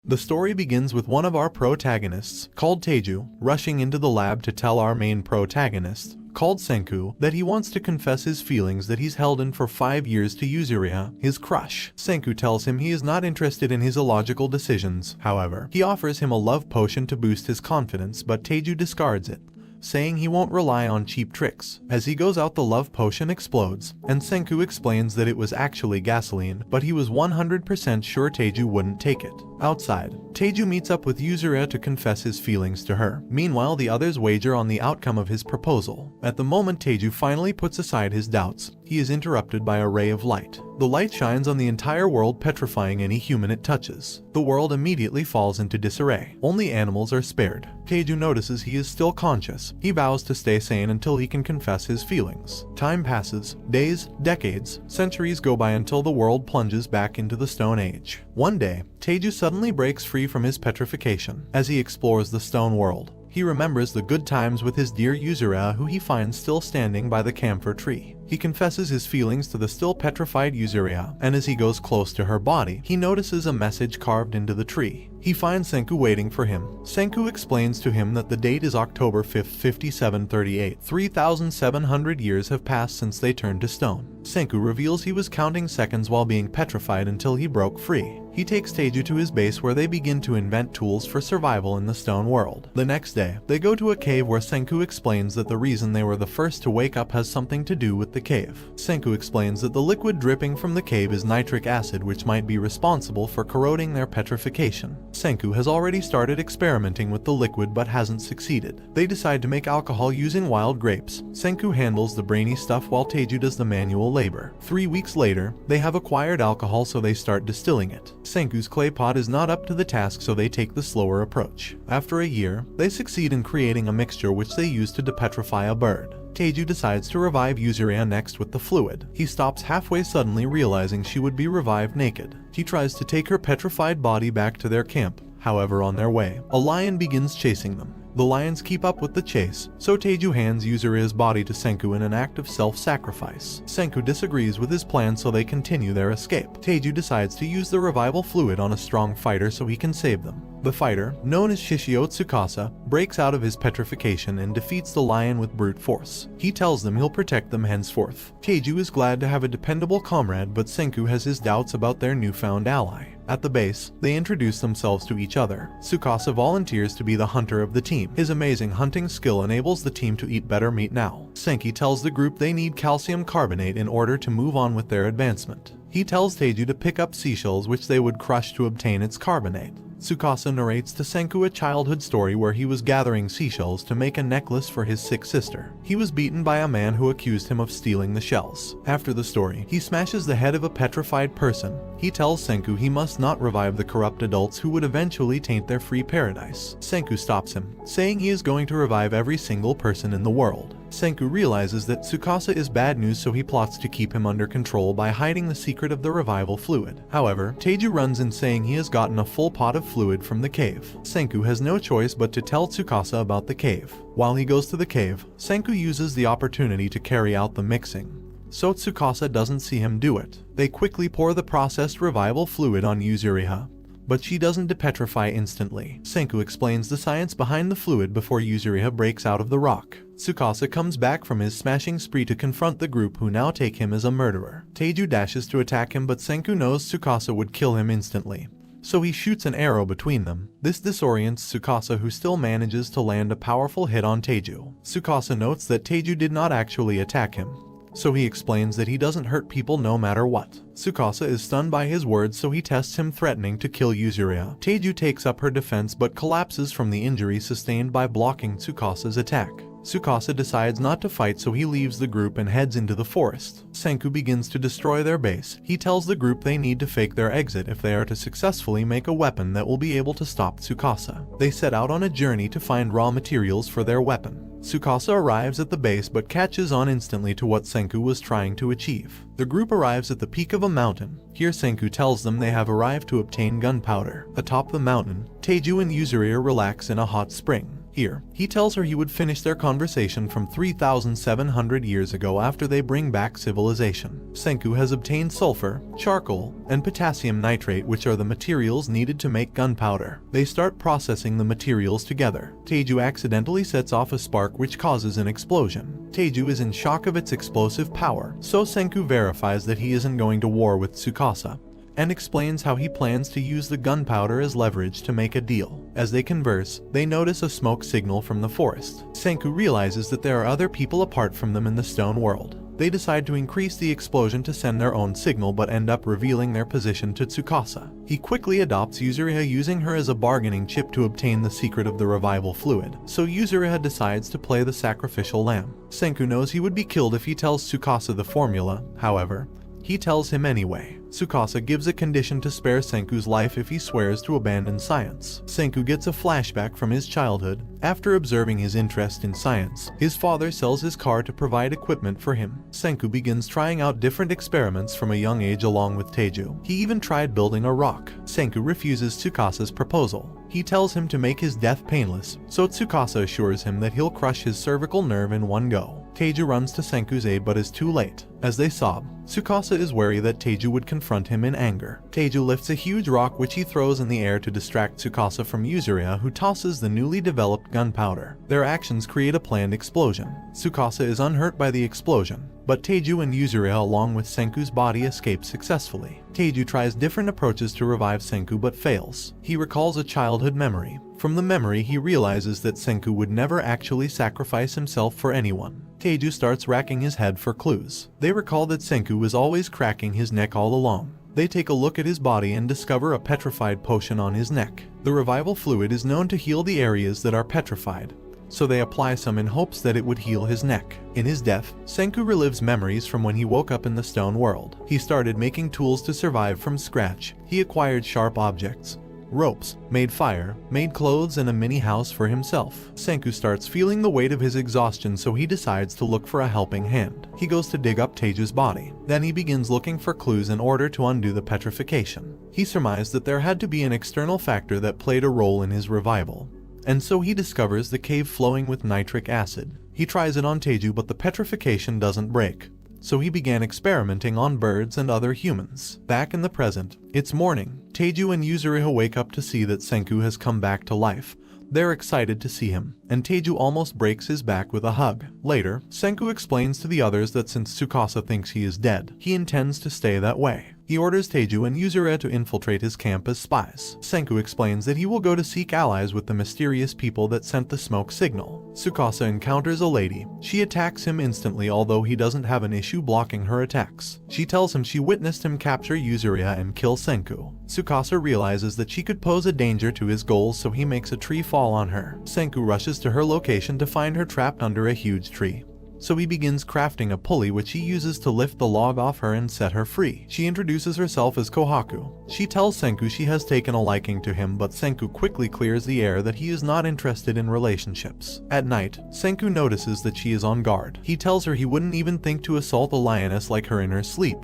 The story begins with one of our protagonists, called Teju, rushing into the lab to tell our main protagonist, called Senku, that he wants to confess his feelings that he's held in for 5 years to Yuzuriha, his crush. Senku tells him he is not interested in his illogical decisions. However, he offers him a love potion to boost his confidence, but Teju discards it, saying he won't rely on cheap tricks. As he goes out, the love potion explodes, and Senku explains that it was actually gasoline, but he was 100% sure Teju wouldn't take it. Outside, Teju meets up with Yuzuriha to confess his feelings to her. Meanwhile, the others wager on the outcome of his proposal. At the moment Teju finally puts aside his doubts, he is interrupted by a ray of light. The light shines on the entire world, petrifying any human it touches. The world immediately falls into disarray. Only animals are spared. Teju notices he is still conscious. He vows to stay sane until he can confess his feelings. Time passes. Days, decades, centuries go by until the world plunges back into the Stone Age. One day, Teju suddenly breaks free from his petrification. As he explores the stone world, he remembers the good times with his dear Yuzuriha, who he finds still standing by the camphor tree. He confesses his feelings to the still petrified Yuzuriha, and as he goes close to her body, he notices a message carved into the tree. He finds Senku waiting for him. Senku explains to him that the date is October 5th, 5738. 3,700 years have passed since they turned to stone. Senku reveals he was counting seconds while being petrified until he broke free. He takes Teju to his base where they begin to invent tools for survival in the stone world. The next day, they go to a cave where Senku explains that the reason they were the first to wake up has something to do with the cave. Senku explains that the liquid dripping from the cave is nitric acid, which might be responsible for corroding their petrification. Senku has already started experimenting with the liquid but hasn't succeeded. They decide to make alcohol using wild grapes. Senku handles the brainy stuff while Teju does the manual labor. 3 weeks later, they have acquired alcohol, so they start distilling it. Senku's clay pot is not up to the task, so they take the slower approach. After a year, they succeed in creating a mixture which they use to depetrify a bird. Teju decides to revive Yuzuriha next with the fluid. He stops halfway, suddenly realizing she would be revived naked. He tries to take her petrified body back to their camp. However, on their way, a lion begins chasing them. The lions keep up with the chase, so Teju hands Yuzuriha's body to Senku in an act of self-sacrifice. Senku disagrees with his plan, so they continue their escape. Teju decides to use the revival fluid on a strong fighter so he can save them. The fighter, known as Shishio Tsukasa, breaks out of his petrification and defeats the lion with brute force. He tells them he'll protect them henceforth. Teju is glad to have a dependable comrade, but Senku has his doubts about their newfound ally. At the base, they introduce themselves to each other. Tsukasa volunteers to be the hunter of the team. His amazing hunting skill enables the team to eat better meat now. Senki tells the group they need calcium carbonate in order to move on with their advancement. He tells Teju to pick up seashells which they would crush to obtain its carbonate. Tsukasa narrates to Senku a childhood story where he was gathering seashells to make a necklace for his sick sister. He was beaten by a man who accused him of stealing the shells. After the story, he smashes the head of a petrified person. He tells Senku he must not revive the corrupt adults who would eventually taint their free paradise. Senku stops him, saying he is going to revive every single person in the world. Senku realizes that Tsukasa is bad news, so he plots to keep him under control by hiding the secret of the revival fluid. However, Teju runs in, saying he has gotten a full pot of fluid from the cave. Senku has no choice but to tell Tsukasa about the cave. While he goes to the cave, Senku uses the opportunity to carry out the mixing, so Tsukasa doesn't see him do it. They quickly pour the processed revival fluid on Yuzuriha, but she doesn't depetrify instantly. Senku explains the science behind the fluid before Yuzuriha breaks out of the rock. Tsukasa comes back from his smashing spree to confront the group, who now take him as a murderer. Teju dashes to attack him, but Senku knows Tsukasa would kill him instantly, so he shoots an arrow between them. This disorients Tsukasa, who still manages to land a powerful hit on Teju. Tsukasa notes that Teju did not actually attack him, so he explains that he doesn't hurt people no matter what. Tsukasa is stunned by his words, so he tests him, threatening to kill Yuzuriha. Teju takes up her defense but collapses from the injury sustained by blocking Tsukasa's attack. Tsukasa decides not to fight, so he leaves the group and heads into the forest. Senku begins to destroy their base. He tells the group they need to fake their exit if they are to successfully make a weapon that will be able to stop Tsukasa. They set out on a journey to find raw materials for their weapon. Tsukasa arrives at the base but catches on instantly to what Senku was trying to achieve. The group arrives at the peak of a mountain. Here Senku tells them they have arrived to obtain gunpowder. Atop the mountain, Teju and Yuzuriha relax in a hot spring. Here, he tells her he would finish their conversation from 3,700 years ago after they bring back civilization. Senku has obtained sulfur, charcoal, and potassium nitrate, which are the materials needed to make gunpowder. They start processing the materials together. Teju accidentally sets off a spark which causes an explosion. Teju is in shock of its explosive power, so Senku verifies that he isn't going to war with Tsukasa, and explains how he plans to use the gunpowder as leverage to make a deal. As they converse, they notice a smoke signal from the forest. Senku realizes that there are other people apart from them in the stone world. They decide to increase the explosion to send their own signal, but end up revealing their position to Tsukasa. He quickly adopts Yuzuriha, using her as a bargaining chip to obtain the secret of the revival fluid, so Yuzuriha decides to play the sacrificial lamb. Senku knows he would be killed if he tells Tsukasa the formula. However, he tells him anyway. Tsukasa gives a condition to spare Senku's life if he swears to abandon science. Senku gets a flashback from his childhood. After observing his interest in science, his father sells his car to provide equipment for him. Senku begins trying out different experiments from a young age along with Teju. He even tried building a rock. Senku refuses Tsukasa's proposal. He tells him to make his death painless, so Tsukasa assures him that he'll crush his cervical nerve in one go. Teju runs to Senku's aid but is too late. As they sob, Tsukasa is wary that Teju would confront him in anger. Teju lifts a huge rock which he throws in the air to distract Tsukasa from Yuzuriha, who tosses the newly developed gunpowder. Their actions create a planned explosion. Tsukasa is unhurt by the explosion, but Teju and Yuzuriha along with Senku's body escape successfully. Teju tries different approaches to revive Senku but fails. He recalls a childhood memory. From the memory, he realizes that Senku would never actually sacrifice himself for anyone. Teju starts racking his head for clues. They recall that Senku was always cracking his neck all along. They take a look at his body and discover a petrified potion on his neck. The revival fluid is known to heal the areas that are petrified, so they apply some in hopes that it would heal his neck. In his death, Senku relives memories from when he woke up in the stone world. He started making tools to survive from scratch. He acquired sharp objects, ropes, made fire, made clothes, and a mini house for himself. Senku starts feeling the weight of his exhaustion, so he decides to look for a helping hand. He goes to dig up Teju's body. Then he begins looking for clues in order to undo the petrification. He surmised that there had to be an external factor that played a role in his revival, and so he discovers the cave flowing with nitric acid. He tries it on Teju, but the petrification doesn't break, so he began experimenting on birds and other humans. Back in the present, it's morning. Teju and Yuzuriha wake up to see that Senku has come back to life. They're excited to see him, and Teju almost breaks his back with a hug. Later, Senku explains to the others that since Tsukasa thinks he is dead, he intends to stay that way. He orders Teju and Yuzuriha to infiltrate his camp as spies. Senku explains that he will go to seek allies with the mysterious people that sent the smoke signal. Tsukasa encounters a lady. She attacks him instantly, although he doesn't have an issue blocking her attacks. She tells him she witnessed him capture Yuzuriha and kill Senku. Tsukasa realizes that she could pose a danger to his goals, so he makes a tree fall on her. Senku rushes to her location to find her trapped under a huge tree, so he begins crafting a pulley which he uses to lift the log off her and set her free. She introduces herself as Kohaku. She tells Senku she has taken a liking to him, but Senku quickly clears the air that he is not interested in relationships. At night, Senku notices that she is on guard. He tells her he wouldn't even think to assault a lioness like her in her sleep.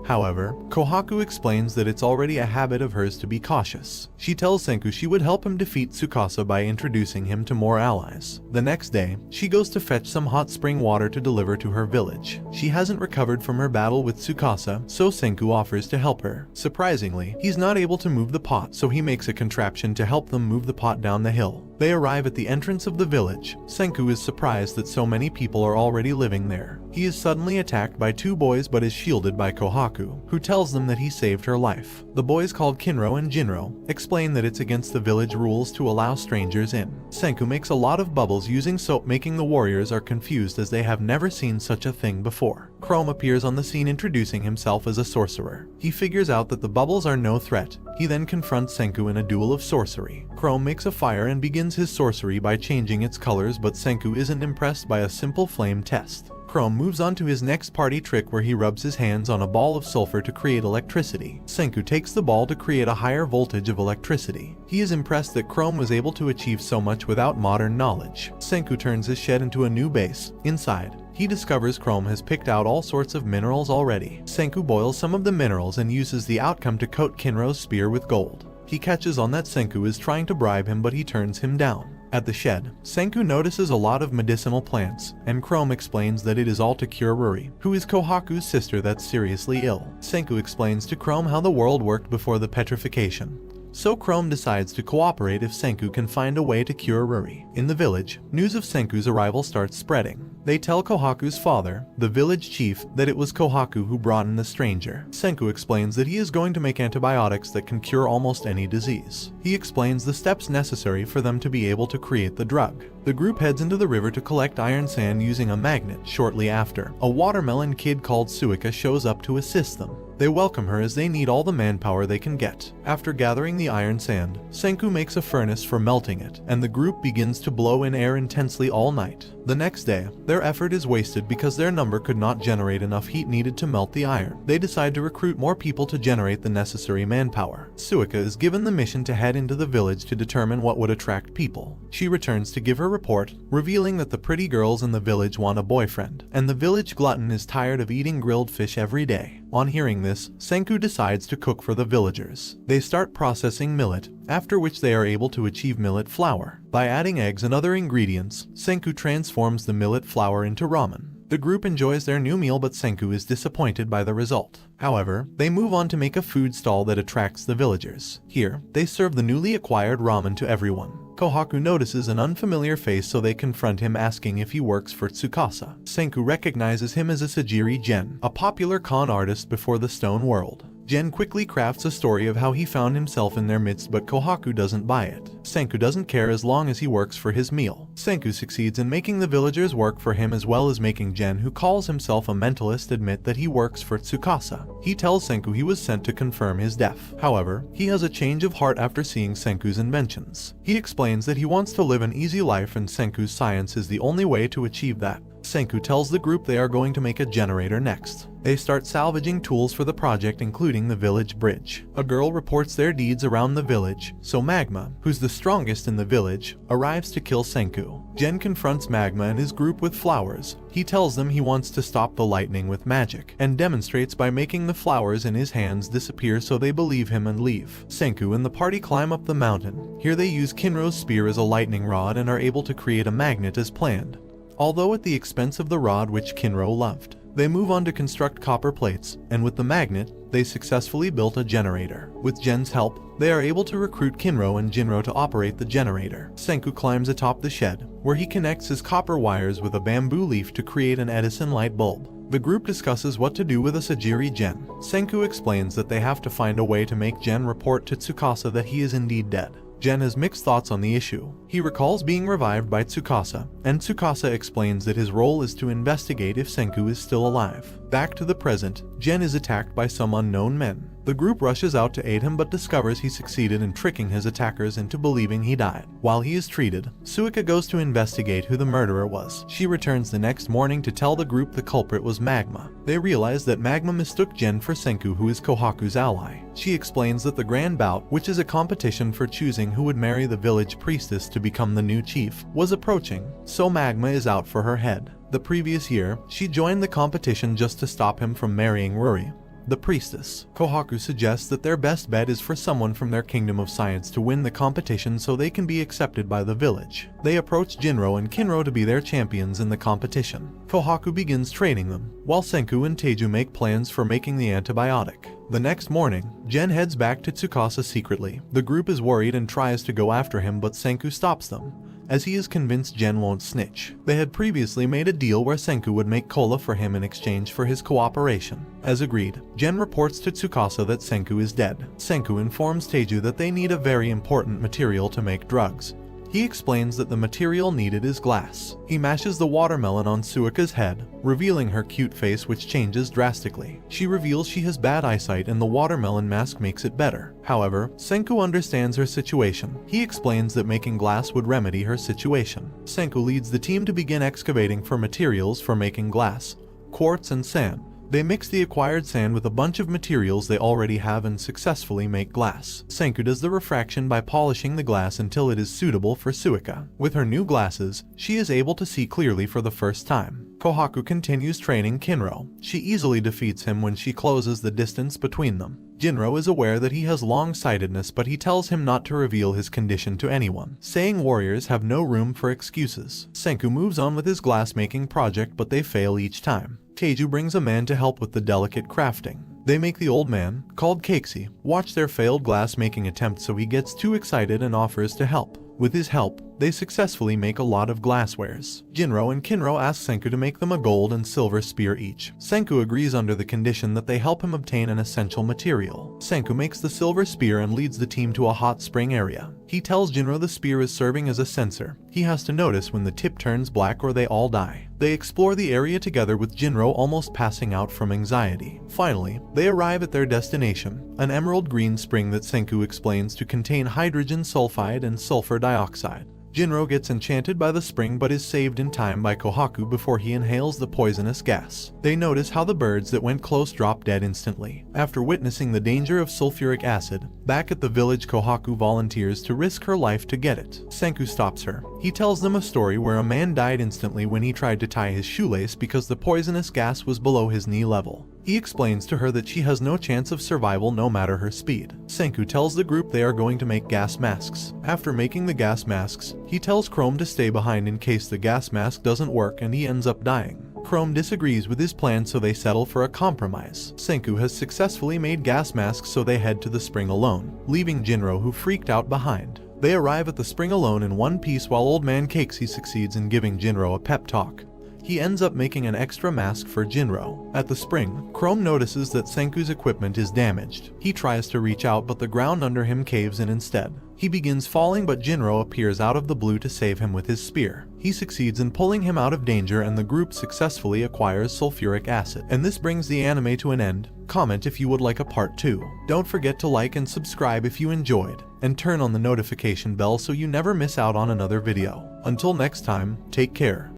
However, Kohaku explains that it's already a habit of hers to be cautious. She tells Senku she would help him defeat Tsukasa by introducing him to more allies. The next day, she goes to fetch some hot spring water to deliver to her village. She hasn't recovered from her battle with Tsukasa, so Senku offers to help her. Surprisingly, he's not able to move the pot, so he makes a contraption to help them move the pot down the hill. They arrive at the entrance of the village. Senku is surprised that so many people are already living there. He is suddenly attacked by two boys but is shielded by Kohaku, who tells them that he saved her life. The boys, called Kinro and Jinro, explain that it's against the village rules to allow strangers in. Senku makes a lot of bubbles using soap, making the warriors are confused as they have never seen such a thing before. Chrome appears on the scene introducing himself as a sorcerer. He figures out that the bubbles are no threat. He then confronts Senku in a duel of sorcery. Chrome makes a fire and begins his sorcery by changing its colors, but Senku isn't impressed by a simple flame test. Chrome moves on to his next party trick, where he rubs his hands on a ball of sulfur to create electricity. Senku takes the ball to create a higher voltage of electricity. He is impressed that Chrome was able to achieve so much without modern knowledge. Senku turns his shed into a new base. Inside, he discovers Chrome has picked out all sorts of minerals already. Senku boils some of the minerals and uses the outcome to coat Kinro's spear with gold. He catches on that Senku is trying to bribe him, but he turns him down. At the shed, Senku notices a lot of medicinal plants, and Chrome explains that it is all to cure Ruri, who is Kohaku's sister that's seriously ill. Senku explains to Chrome how the world worked before the petrification. So Chrome decides to cooperate if Senku can find a way to cure Ruri. In the village, news of Senku's arrival starts spreading. They tell Kohaku's father, the village chief, that it was Kohaku who brought in the stranger. Senku explains that he is going to make antibiotics that can cure almost any disease. He explains the steps necessary for them to be able to create the drug. The group heads into the river to collect iron sand using a magnet. Shortly after, a watermelon kid called Suika shows up to assist them. They welcome her as they need all the manpower they can get. After gathering the iron sand, Senku makes a furnace for melting it, and the group begins to blow in air intensely all night. The next day, their effort is wasted because their number could not generate enough heat needed to melt the iron. They decide to recruit more people to generate the necessary manpower. Suika is given the mission to head into the village to determine what would attract people. She returns to give her report, revealing that the pretty girls in the village want a boyfriend, and the village glutton is tired of eating grilled fish every day. On hearing this, Senku decides to cook for the villagers. They start processing millet, after which they are able to achieve millet flour. By adding eggs and other ingredients, Senku transforms the millet flour into ramen. The group enjoys their new meal, but Senku is disappointed by the result. However, they move on to make a food stall that attracts the villagers. Here, they serve the newly acquired ramen to everyone. Kohaku notices an unfamiliar face, so they confront him asking if he works for Tsukasa. Senku recognizes him as a Sajiri Gen, a popular con artist before the Stone World. Gen quickly crafts a story of how he found himself in their midst, but Kohaku doesn't buy it. Senku doesn't care as long as he works for his meal. Senku succeeds in making the villagers work for him, as well as making Gen, who calls himself a mentalist, admit that he works for Tsukasa. He tells Senku he was sent to confirm his death. However, he has a change of heart after seeing Senku's inventions. He explains that he wants to live an easy life, and Senku's science is the only way to achieve that. Senku tells the group they are going to make a generator next. They start salvaging tools for the project, including the village bridge. A girl reports their deeds around the village, so Magma, who's the strongest in the village, arrives to kill Senku. Gen confronts Magma and his group with flowers. He tells them he wants to stop the lightning with magic, and demonstrates by making the flowers in his hands disappear, so they believe him and leave. Senku and the party climb up the mountain. Here they use Kinro's spear as a lightning rod and are able to create a magnet as planned, although at the expense of the rod which Kinro loved. They move on to construct copper plates, and with the magnet, they successfully built a generator. With Gen's help, they are able to recruit Kinro and Jinro to operate the generator. Senku climbs atop the shed, where he connects his copper wires with a bamboo leaf to create an Edison light bulb. The group discusses what to do with a Sajiri Gen. Senku explains that they have to find a way to make Gen report to Tsukasa that he is indeed dead. Gen has mixed thoughts on the issue. He recalls being revived by Tsukasa, and Tsukasa explains that his role is to investigate if Senku is still alive. Back to the present, Gen is attacked by some unknown men. The group rushes out to aid him, but discovers he succeeded in tricking his attackers into believing he died. While he is treated, Suika goes to investigate who the murderer was. She returns the next morning to tell the group the culprit was Magma. They realize that Magma mistook Gen for Senku, who is Kohaku's ally. She explains that the Grand Bout, which is a competition for choosing who would marry the village priestess to become the new chief, was approaching, so Magma is out for her head. The previous year, she joined the competition just to stop him from marrying Ruri, the priestess. Kohaku suggests that their best bet is for someone from their kingdom of science to win the competition so they can be accepted by the village. They approach Jinro and Kinro to be their champions in the competition. Kohaku begins training them, while Senku and Teiju make plans for making the antibiotic. The next morning, Gen heads back to Tsukasa secretly. The group is worried and tries to go after him, but Senku stops them, as he is convinced Gen won't snitch. They had previously made a deal where Senku would make cola for him in exchange for his cooperation. As agreed, Gen reports to Tsukasa that Senku is dead. Senku informs Teiju that they need a very important material to make drugs. He explains that the material needed is glass. He mashes the watermelon on Suika's head, revealing her cute face, which changes drastically. She reveals she has bad eyesight and the watermelon mask makes it better. However, Senku understands her situation. He explains that making glass would remedy her situation. Senku leads the team to begin excavating for materials for making glass, quartz and sand. They mix the acquired sand with a bunch of materials they already have and successfully make glass. Senku does the refraction by polishing the glass until it is suitable for Suika. With her new glasses, she is able to see clearly for the first time. Kohaku continues training Kinro. She easily defeats him when she closes the distance between them. Jinro is aware that he has long-sightedness, but he tells him not to reveal his condition to anyone, saying warriors have no room for excuses. Senku moves on with his glass-making project, but they fail each time. Teiju brings a man to help with the delicate crafting. They make the old man, called Keiichi, watch their failed glass-making attempt, so he gets too excited and offers to help. With his help, they successfully make a lot of glasswares. Jinro and Kinro ask Senku to make them a gold and silver spear each. Senku agrees under the condition that they help him obtain an essential material. Senku makes the silver spear and leads the team to a hot spring area. He tells Jinro the spear is serving as a sensor. He has to notice when the tip turns black or they all die. They explore the area together with Jinro almost passing out from anxiety. Finally, they arrive at their destination, an emerald green spring that Senku explains to contain hydrogen sulfide and sulfur dioxide. Jinro gets enchanted by the spring but is saved in time by Kohaku before he inhales the poisonous gas. They notice how the birds that went close drop dead instantly. After witnessing the danger of sulfuric acid, back at the village, Kohaku volunteers to risk her life to get it. Senku stops her. He tells them a story where a man died instantly when he tried to tie his shoelace because the poisonous gas was below his knee level. He explains to her that she has no chance of survival no matter her speed. Senku tells the group they are going to make gas masks. After making the gas masks, he tells Chrome to stay behind in case the gas mask doesn't work and he ends up dying. Chrome disagrees with his plan, so they settle for a compromise. Senku has successfully made gas masks, so they head to the spring alone, leaving Jinro, who freaked out, behind. They arrive at the spring alone in one piece while old man Keiichi succeeds in giving Jinro a pep talk. He ends up making an extra mask for Jinro. At the spring, Chrome notices that Senku's equipment is damaged. He tries to reach out, but the ground under him caves in instead. He begins falling, but Jinro appears out of the blue to save him with his spear. He succeeds in pulling him out of danger, and the group successfully acquires sulfuric acid. And this brings the anime to an end. Comment if you would like a part 2. Don't forget to like and subscribe if you enjoyed, and turn on the notification bell so you never miss out on another video. Until next time, take care.